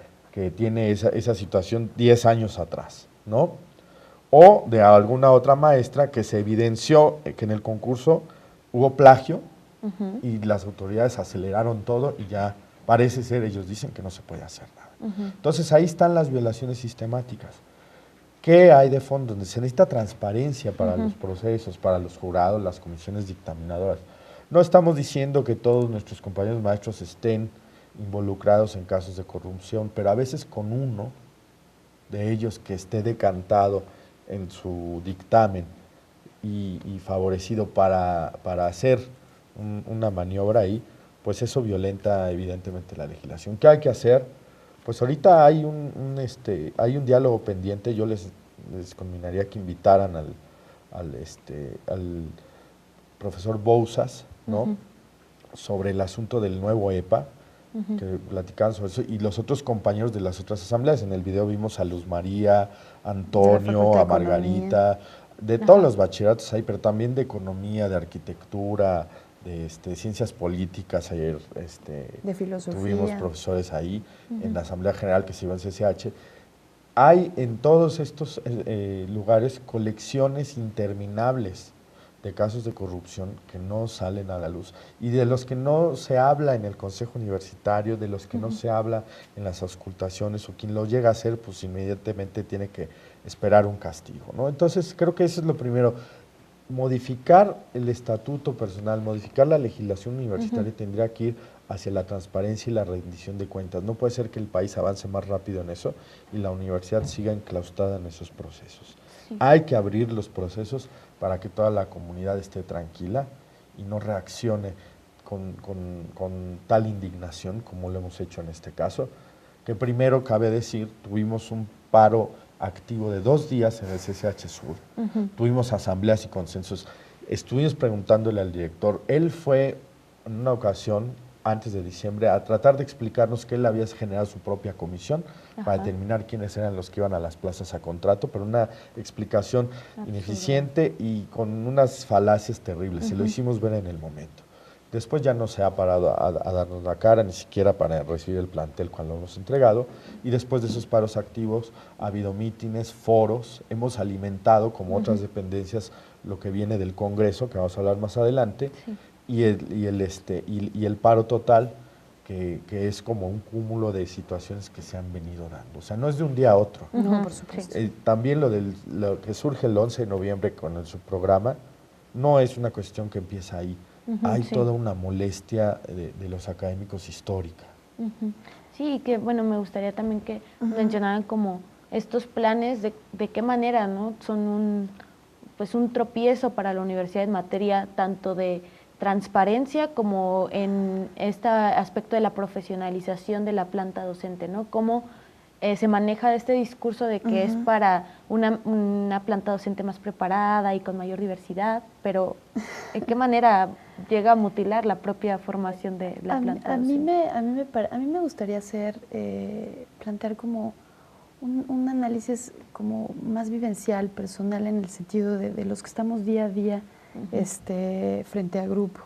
tiene esa situación 10 años atrás, ¿no? O de alguna otra maestra que se evidenció que en el concurso hubo plagio y las autoridades aceleraron todo y ya parece ser, ellos dicen que no se puede hacer nada. Entonces ahí están las violaciones sistemáticas. ¿Qué hay de fondo? Donde se necesita transparencia para los procesos, para los jurados, las comisiones dictaminadoras. No estamos diciendo que todos nuestros compañeros maestros estén involucrados en casos de corrupción, pero a veces con uno de ellos que esté decantado en su dictamen y favorecido para hacer una maniobra ahí, pues eso violenta evidentemente la legislación. ¿Qué hay que hacer? Pues ahorita hay hay un diálogo pendiente. Yo les conminaría que invitaran al profesor Bouzas, ¿no? Sobre el asunto del nuevo EPA, que platicaban sobre eso, y los otros compañeros de las otras asambleas. En el video vimos a Luz María, Antonio, a Margarita, de todos los bachilleratos ahí, pero también de economía, de arquitectura, de ciencias políticas. Ayer de filosofía. Tuvimos profesores ahí en la Asamblea General que se iba en CCH. Hay en todos estos lugares colecciones interminables de casos de corrupción que no salen a la luz y de los que no se habla en el Consejo Universitario, de los que no se habla en las auscultaciones, o quien lo llega a hacer, pues inmediatamente tiene que esperar un castigo, ¿no? Entonces creo que eso es lo primero. Modificar el estatuto personal, modificar la legislación universitaria tendría que ir hacia la transparencia y la rendición de cuentas. No puede ser que el país avance más rápido en eso y la universidad siga enclaustrada en esos procesos. Sí. Hay que abrir los procesos para que toda la comunidad esté tranquila y no reaccione con tal indignación como lo hemos hecho en este caso, que primero cabe decir, tuvimos un paro activo de 2 días en el CCH Sur, tuvimos asambleas y consensos, estuvimos preguntándole al director, él fue en una ocasión, antes de diciembre, a tratar de explicarnos que él había generado su propia comisión para determinar quiénes eran los que iban a las plazas a contrato, pero una explicación ineficiente y con unas falacias terribles, se lo hicimos ver en el momento. Después ya no se ha parado a darnos la cara, ni siquiera para recibir el plantel cuando lo hemos entregado, y después de esos paros activos ha habido mítines, foros, hemos alimentado, como otras dependencias, lo que viene del Congreso, que vamos a hablar más adelante, y el paro total, que es como un cúmulo de situaciones que se han venido dando. O sea, no es de un día a otro. No, por supuesto. También lo que surge el 11 de noviembre con el subprograma, no es una cuestión que empieza ahí. Hay toda una molestia de los académicos histórica. Sí, que bueno, me gustaría también que mencionaran como estos planes de qué manera, ¿no? Son un tropiezo para la universidad en materia tanto de transparencia como en este aspecto de la profesionalización de la planta docente, ¿no? Cómo se maneja este discurso de que es para una planta docente más preparada y con mayor diversidad, pero ¿en qué manera llega a mutilar la propia formación de la planta docente? A mí me gustaría plantear como un análisis como más vivencial, personal, en el sentido de los que estamos día a día frente a grupo,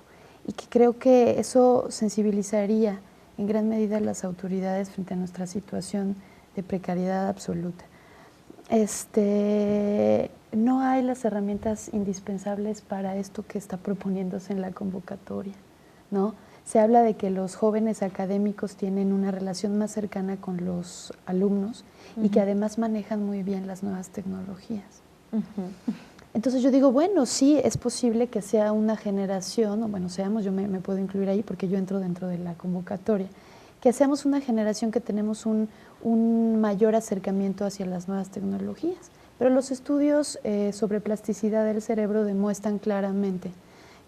y que creo que eso sensibilizaría en gran medida a las autoridades frente a nuestra situación de precariedad absoluta. No hay las herramientas indispensables para esto que está proponiéndose en la convocatoria, ¿no? Se habla de que los jóvenes académicos tienen una relación más cercana con los alumnos y que además manejan muy bien las nuevas tecnologías. Entonces yo digo, bueno, sí, es posible que sea una generación, o bueno, seamos, yo me puedo incluir ahí porque yo entro dentro de la convocatoria, que seamos una generación que tenemos un mayor acercamiento hacia las nuevas tecnologías. Pero los estudios sobre plasticidad del cerebro demuestran claramente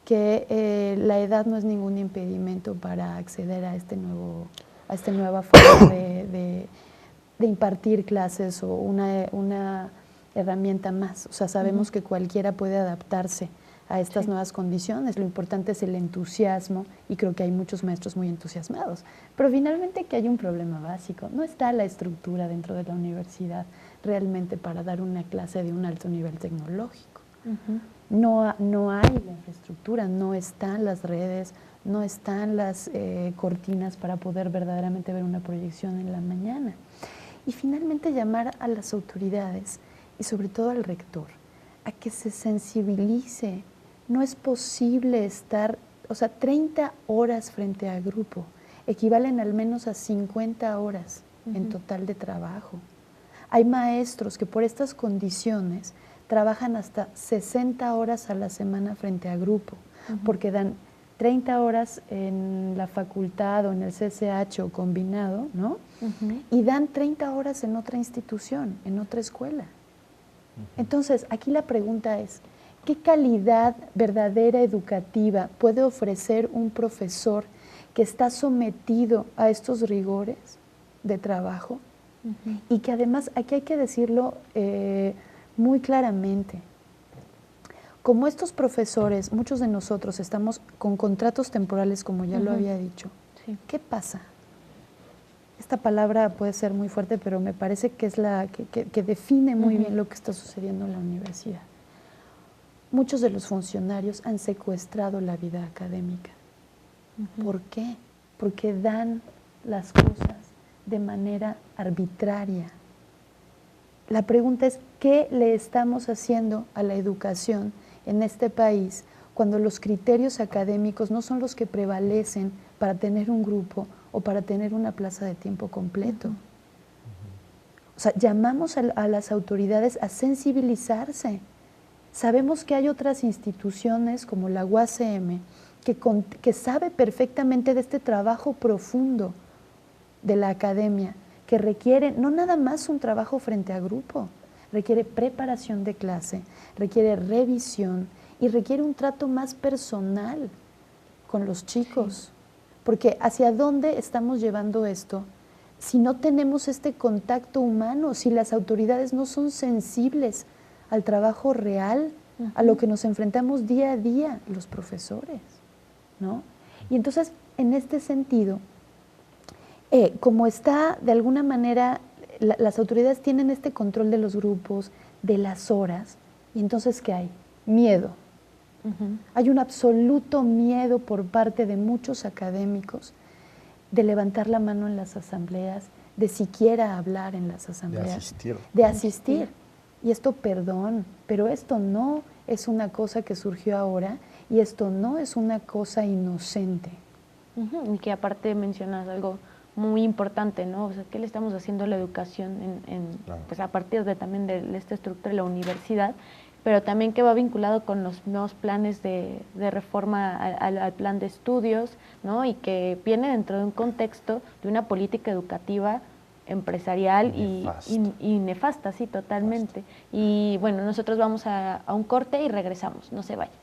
que la edad no es ningún impedimento para acceder a esta nueva forma de impartir clases o una herramienta más. O sea, sabemos que cualquiera puede adaptarse a estas nuevas condiciones. Lo importante es el entusiasmo, y creo que hay muchos maestros muy entusiasmados. Pero finalmente que hay un problema básico. No está la estructura dentro de la universidad realmente para dar una clase de un alto nivel tecnológico. No hay la infraestructura, no están las redes, no están las cortinas para poder verdaderamente ver una proyección en la mañana. Y finalmente llamar a las autoridades y sobre todo al rector a que se sensibilice. No es posible estar, 30 horas frente a grupo equivalen al menos a 50 horas en total de trabajo. Hay maestros que por estas condiciones trabajan hasta 60 horas a la semana frente a grupo, porque dan 30 horas en la facultad o en el CCH o combinado, ¿no? Y dan 30 horas en otra institución, en otra escuela. Entonces, aquí la pregunta es, ¿qué calidad verdadera educativa puede ofrecer un profesor que está sometido a estos rigores de trabajo? Y que además, aquí hay que decirlo muy claramente, como estos profesores, muchos de nosotros estamos con contratos temporales, como ya lo había dicho, ¿qué pasa? Esta palabra puede ser muy fuerte, pero me parece que es la que define muy bien lo que está sucediendo en la universidad. Muchos de los funcionarios han secuestrado la vida académica. ¿Por qué? Porque dan las cosas de manera arbitraria. La pregunta es, ¿qué le estamos haciendo a la educación en este país cuando los criterios académicos no son los que prevalecen para tener un grupo o para tener una plaza de tiempo completo? O sea, llamamos a las autoridades a sensibilizarse. Sabemos que hay otras instituciones como la UACM que sabe perfectamente de este trabajo profundo de la academia, que requiere no nada más un trabajo frente a grupo, requiere preparación de clase, requiere revisión y requiere un trato más personal con los chicos. Porque ¿hacia dónde estamos llevando esto? Si no tenemos este contacto humano, si las autoridades no son sensibles al trabajo real, a lo que nos enfrentamos día a día los profesores, ¿no? Y entonces, en este sentido, como está de alguna manera, las autoridades tienen este control de los grupos, de las horas, y entonces ¿qué hay? Miedo. Hay un absoluto miedo por parte de muchos académicos de levantar la mano en las asambleas, de siquiera hablar en las asambleas. De asistir. Y esto, perdón, pero esto no es una cosa que surgió ahora y esto no es una cosa inocente. Y que aparte mencionas algo muy importante, ¿no? O sea, ¿qué le estamos haciendo a la educación pues a partir también de esta estructura de la universidad? Pero también que va vinculado con los nuevos planes de reforma al plan de estudios, ¿no? Y que viene dentro de un contexto de una política educativa empresarial y nefasta, sí, totalmente. Y bueno, nosotros vamos a un corte y regresamos, no se vayan.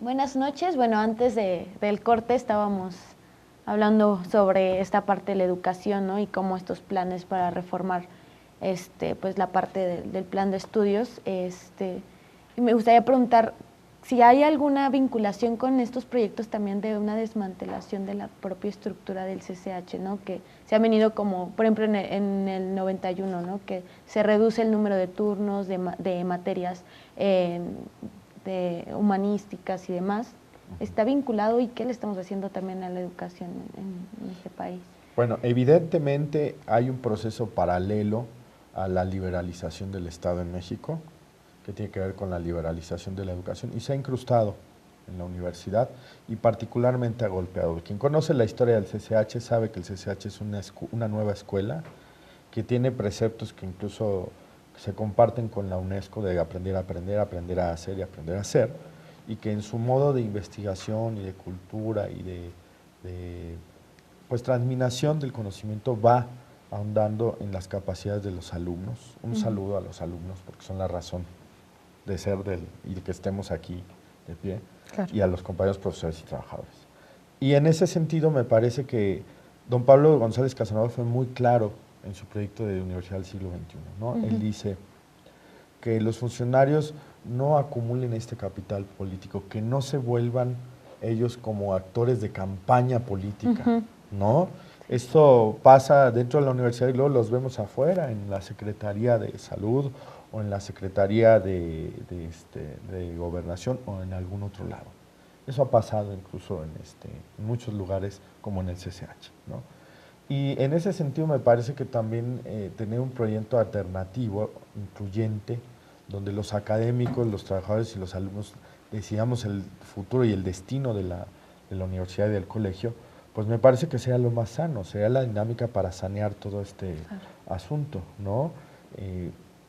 Buenas noches. Bueno, antes del corte estábamos hablando sobre esta parte de la educación, ¿no? Y cómo estos planes para reformar pues la parte del plan de estudios. Y me gustaría preguntar si hay alguna vinculación con estos proyectos también de una desmantelación de la propia estructura del CCH, ¿no? Que se ha venido como, por ejemplo, en el 91, ¿no? Que se reduce el número de turnos, de materias, de humanísticas y demás, está vinculado y qué le estamos haciendo también a la educación en este país. Bueno, evidentemente hay un proceso paralelo a la liberalización del Estado en México, que tiene que ver con la liberalización de la educación, y se ha incrustado en la universidad y particularmente ha golpeado. Quien conoce la historia del CCH sabe que el CCH es una nueva escuela que tiene preceptos que incluso se comparten con la UNESCO de aprender a aprender, aprender a hacer y aprender a hacer, y que en su modo de investigación y de cultura y de pues transminación del conocimiento va ahondando en las capacidades de los alumnos. Un saludo a los alumnos porque son la razón de ser y de que estemos aquí de pie, claro. Y a los compañeros profesores y trabajadores. Y en ese sentido me parece que don Pablo González Casanova fue muy claro en su proyecto de Universidad del Siglo XXI, ¿no? Él dice que los funcionarios no acumulen este capital político, que no se vuelvan ellos como actores de campaña política, ¿no? Esto pasa dentro de la universidad y luego los vemos afuera, en la Secretaría de Salud o en la Secretaría de Gobernación o en algún otro lado. Eso ha pasado incluso en muchos lugares como en el CCH, ¿no? Y en ese sentido me parece que también tener un proyecto alternativo, incluyente, donde los académicos, los trabajadores y los alumnos decidamos el futuro y el destino de la universidad y del colegio, pues me parece que sería lo más sano, sería la dinámica para sanear todo este asunto, ¿no?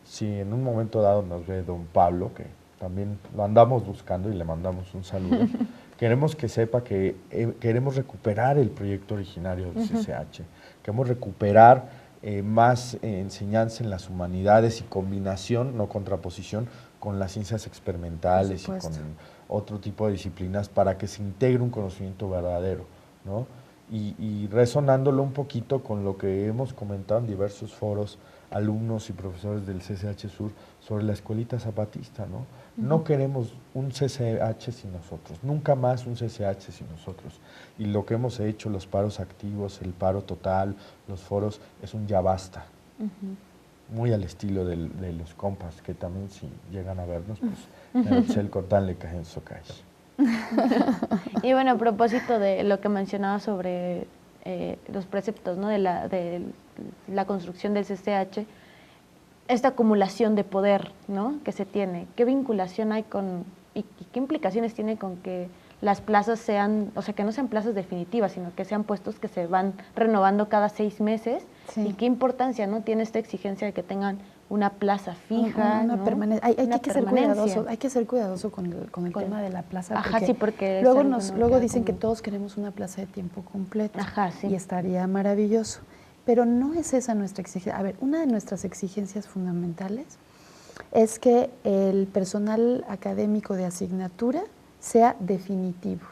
Si en un momento dado nos ve don Pablo, que también lo andamos buscando y le mandamos un saludo, queremos que sepa que queremos recuperar el proyecto originario del CCH, queremos recuperar más enseñanza en las humanidades y combinación, no contraposición, con las ciencias experimentales y con otro tipo de disciplinas para que se integre un conocimiento verdadero, ¿no? Y resonándolo un poquito con lo que hemos comentado en diversos foros, alumnos y profesores del CCH Sur, sobre la escuelita zapatista, ¿no? No queremos un CCH sin nosotros, nunca más un CCH sin nosotros. Y lo que hemos hecho, los paros activos, el paro total, los foros, es un ya basta. Muy al estilo de los compas, que también si llegan a vernos, pues el cortán le cae en su calle. Y bueno, a propósito de lo que mencionaba sobre los preceptos, ¿no? de la construcción del CCH, esta acumulación de poder, ¿no? que se tiene, ¿qué vinculación hay con y qué implicaciones tiene con que las plazas sean, o sea, que no sean plazas definitivas, sino que sean puestos que se van renovando cada 6 meses? Y qué importancia, ¿no? tiene esta exigencia de que tengan una plaza fija, ¿no? Hay que ser cuidadoso con el tema de la plaza. Porque luego dicen que todos queremos una plaza de tiempo completo. Y estaría maravilloso. Pero no es esa nuestra exigencia. A ver, una de nuestras exigencias fundamentales es que el personal académico de asignatura sea definitivo.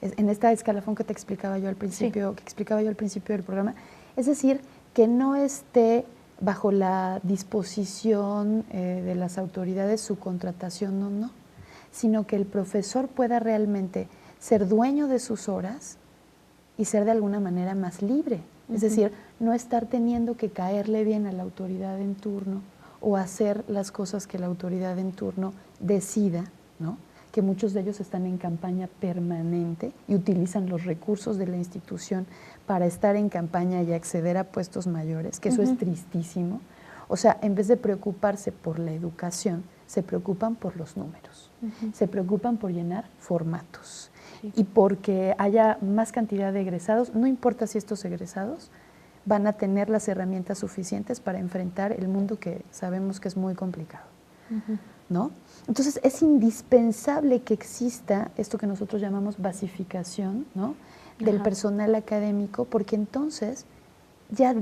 En esta escalafón que te explicaba yo al principio, del programa, es decir, que no esté bajo la disposición de las autoridades su contratación o no, sino que el profesor pueda realmente ser dueño de sus horas y ser de alguna manera más libre. Es decir, no estar teniendo que caerle bien a la autoridad en turno o hacer las cosas que la autoridad en turno decida, ¿no? Que muchos de ellos están en campaña permanente y utilizan los recursos de la institución para estar en campaña y acceder a puestos mayores, que eso es tristísimo. O sea, en vez de preocuparse por la educación, se preocupan por los números, se preocupan por llenar formatos y porque haya más cantidad de egresados, no importa si estos egresados van a tener las herramientas suficientes para enfrentar el mundo que sabemos que es muy complicado, ¿no? Entonces es indispensable que exista esto que nosotros llamamos basificación, ¿no? del personal académico, porque entonces ya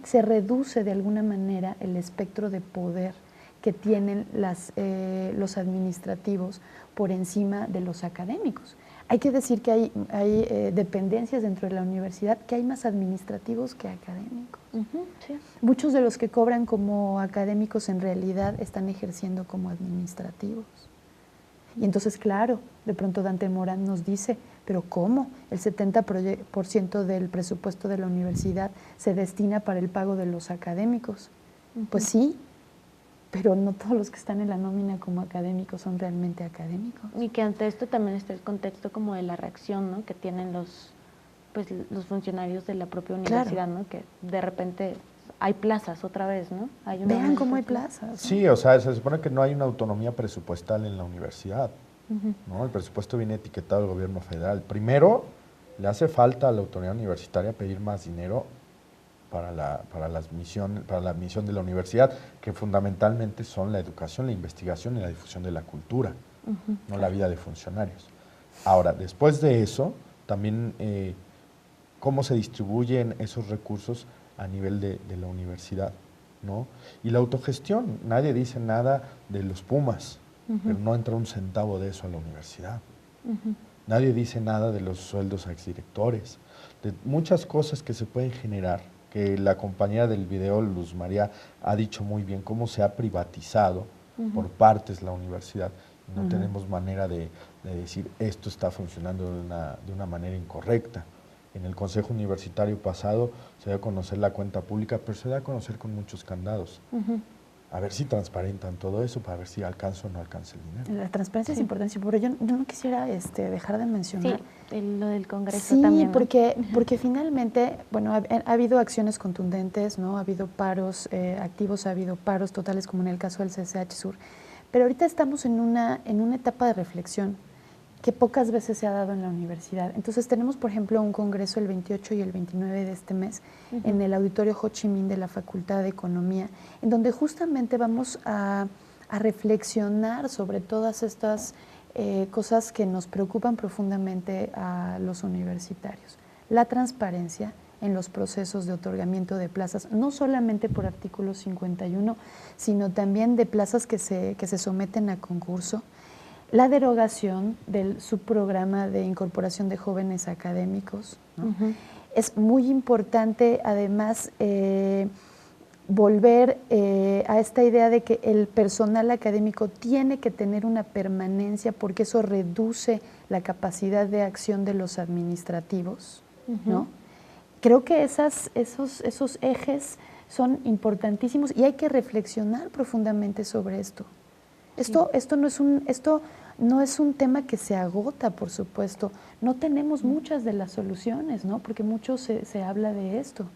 se reduce de alguna manera el espectro de poder que tienen los administrativos por encima de los académicos. Hay que decir que hay dependencias dentro de la universidad que hay más administrativos que académicos. Muchos de los que cobran como académicos en realidad están ejerciendo como administrativos. Y entonces, claro, de pronto Dante Morán nos dice, pero ¿cómo? El 70% del presupuesto de la universidad se destina para el pago de los académicos. Pues sí, pero no todos los que están en la nómina como académicos son realmente académicos. Y que ante esto también está el contexto como de la reacción, ¿no?, que tienen los funcionarios de la propia universidad, ¿no?, que de repente hay plazas otra vez, ¿no? Vean cómo hay plazas. Sí, o sea, se supone que no hay una autonomía presupuestal en la universidad, ¿no? El presupuesto viene etiquetado del gobierno federal. Primero, le hace falta a la autoridad universitaria pedir más dinero para la misión de la universidad, que fundamentalmente son la educación, la investigación y la difusión de la cultura, no la vida de funcionarios. Ahora, después de eso, también cómo se distribuyen esos recursos a nivel de la universidad, ¿no? Y la autogestión, nadie dice nada de los Pumas, pero no entra un centavo de eso a la universidad. Nadie dice nada de los sueldos a exdirectores, de muchas cosas que se pueden generar, que la compañera del video, Luz María, ha dicho muy bien, cómo se ha privatizado por partes la universidad. No tenemos manera de decir esto está funcionando de una manera incorrecta. En el Consejo Universitario pasado se dio a conocer la cuenta pública, pero se da a conocer con muchos candados. A ver si transparentan todo eso para ver si alcanza o no alcanza el dinero. La transparencia es importante, pero yo no quisiera dejar de mencionar. Sí, lo del Congreso sí, también, ¿no? porque finalmente, bueno, ha habido acciones contundentes, ¿no? Ha habido paros activos, ha habido paros totales, como en el caso del CCH Sur, pero ahorita estamos en una etapa de reflexión que pocas veces se ha dado en la universidad. Entonces tenemos, por ejemplo, un congreso el 28 y el 29 de este mes en el Auditorio Ho Chi Minh de la Facultad de Economía, en donde justamente vamos a reflexionar sobre todas estas cosas que nos preocupan profundamente a los universitarios. La transparencia en los procesos de otorgamiento de plazas, no solamente por artículo 51, sino también de plazas que se someten a concurso, la derogación del subprograma de incorporación de jóvenes académicos, ¿no? Es muy importante, además, volver a esta idea de que el personal académico tiene que tener una permanencia, porque eso reduce la capacidad de acción de los administrativos, ¿no? Creo que esos ejes son importantísimos y hay que reflexionar profundamente sobre esto. Esto no es un tema que se agota, por supuesto. No tenemos muchas de las soluciones, ¿no? Porque mucho se habla de esto.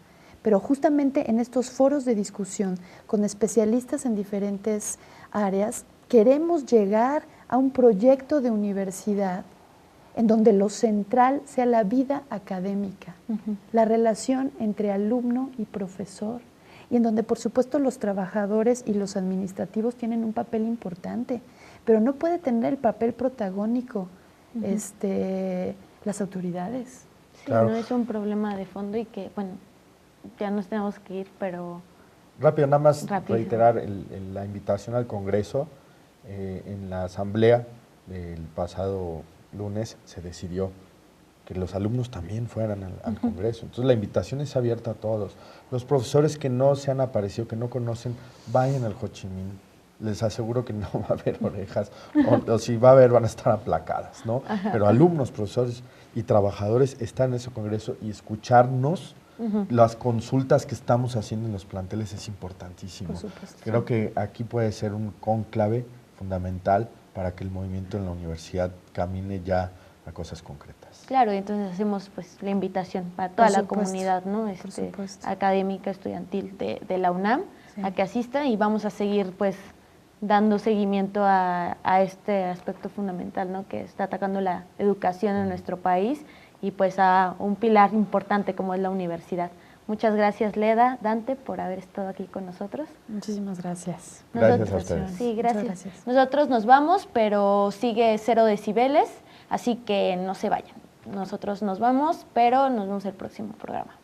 Pero justamente en estos foros de discusión con especialistas en diferentes áreas, queremos llegar a un proyecto de universidad en donde lo central sea la vida académica, la relación entre alumno y profesor, y en donde, por supuesto, los trabajadores y los administrativos tienen un papel importante, pero no puede tener el papel protagónico las autoridades. Sí, claro. No es un problema de fondo y que, bueno, ya nos tenemos que ir, pero... Rápido, nada más reiterar la invitación al Congreso. En la asamblea del pasado lunes se decidió que los alumnos también fueran al Congreso. Entonces la invitación es abierta a todos. Los profesores que no se han aparecido, que no conocen, vayan al Ho Chi Minh. Les aseguro que no va a haber orejas, o si va a haber van a estar aplacadas, ¿no? Pero alumnos, profesores y trabajadores están en ese Congreso y escucharnos las consultas que estamos haciendo en los planteles es importantísimo. Por supuesto. Creo que aquí puede ser un cónclave fundamental para que el movimiento en la universidad camine ya a cosas concretas. Claro, y entonces hacemos pues la invitación para toda la comunidad, ¿no? Académica, estudiantil de la UNAM, a que asista, y vamos a seguir pues dando seguimiento a este aspecto fundamental, ¿no? Que está atacando la educación en nuestro país y pues a un pilar importante como es la universidad. Muchas gracias, Leda, Dante, por haber estado aquí con nosotros. Muchísimas gracias. Gracias a ustedes. Sí, gracias. Nosotros nos vamos, pero sigue 0 decibeles, así que no se vayan. Nosotros nos vamos, pero nos vemos el próximo programa.